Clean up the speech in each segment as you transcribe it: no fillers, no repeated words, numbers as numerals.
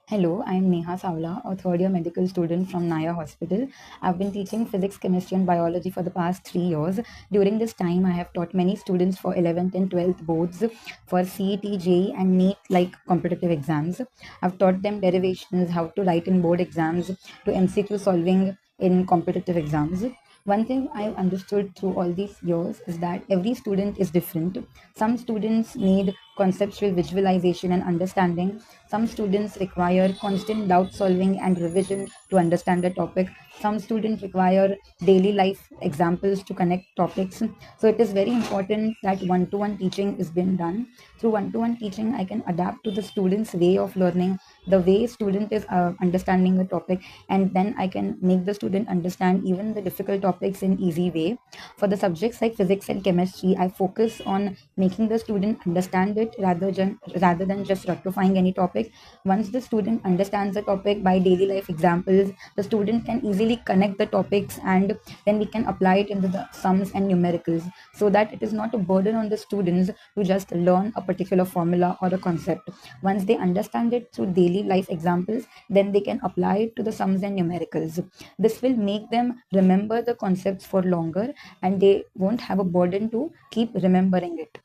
Hello, I'm Neha Savla, a third year medical student from Naya Hospital. I've been teaching physics, chemistry, and biology for the past 3 years. During this time, I have taught many students for 11th and 12th boards, for CET, JEE, and NEET like competitive exams. I've taught them derivations, how to write in board exams, to MCQ solving in competitive exams. One thing I've understood through all these years is that every student is different. Some students need conceptual visualization and understanding. Some students require constant doubt solving and revision to understand the topic. Some students require daily life examples to connect topics. So it is very important that one-to-one teaching is being done. Through one-to-one teaching, I can adapt to the student's way of learning, the way student is understanding the topic, and then I can make the student understand even the difficult topics in easy way. For the subjects like physics and chemistry, I focus on making the student understand it rather than just rectifying any topic. Once the student understands the topic by daily life examples, the student can easily connect the topics, and then we can apply it into the sums and numericals, so that it is not a burden on the students to just learn a particular formula or a concept. Once they understand it through daily life examples, then they can apply it to the sums and numericals. This will make them remember the concepts for longer, and they won't have a burden to keep remembering it.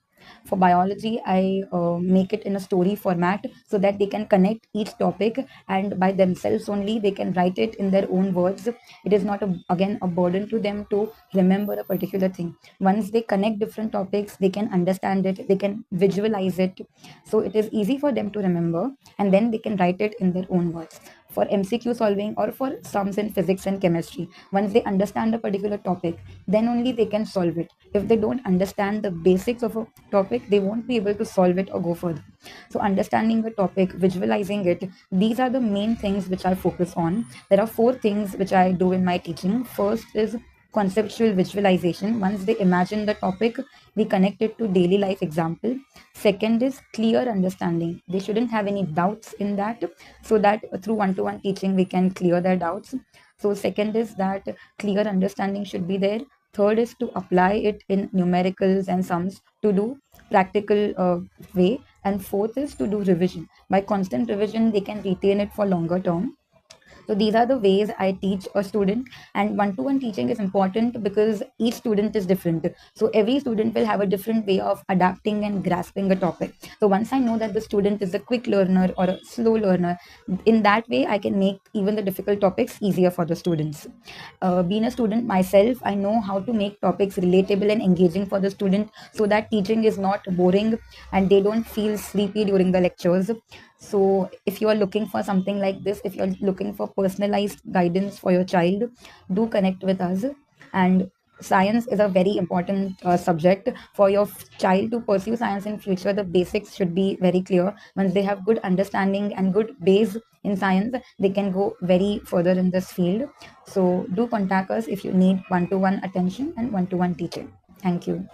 For biology, I make it in a story format so that they can connect each topic, and by themselves only they can write it in their own words. It is not again a burden to them to remember a particular thing. Once they connect different topics, they can understand it, they can visualize it, so it is easy for them to remember, and then they can write it in their own words. For MCQ solving or for sums in physics and chemistry, once they understand a particular topic, then only they can solve it. If they don't understand the basics of a topic, they won't be able to solve it or go further. So understanding the topic, visualizing it, these are the main things which I focus on. There are four things which I do in my teaching. First is conceptual visualization. Once they imagine the topic, we connect it to daily life example. Second is clear understanding. They shouldn't have any doubts in that, so that through one-to-one teaching we can clear their doubts. So second is that clear understanding should be there. Third is to apply it in numericals and sums to do practical way. And fourth is to do revision. By constant revision, they can retain it for longer term. So these are the ways I teach a student, and one-to-one teaching is important because each student is different. So every student will have a different way of adapting and grasping a topic. So once I know that the student is a quick learner or a slow learner, in that way I can make even the difficult topics easier for the students. Being a student myself, I know how to make topics relatable and engaging for the student, so that teaching is not boring and they don't feel sleepy during the lectures. So if you are looking for something like this, if you're looking for personalized guidance for your child, do connect with us. And science is a very important subject for your child to pursue science in future. The basics should be very clear. Once they have good understanding and good base in science, they can go very further in this field. So do contact us if you need one-to-one attention and one-to-one teaching. Thank you.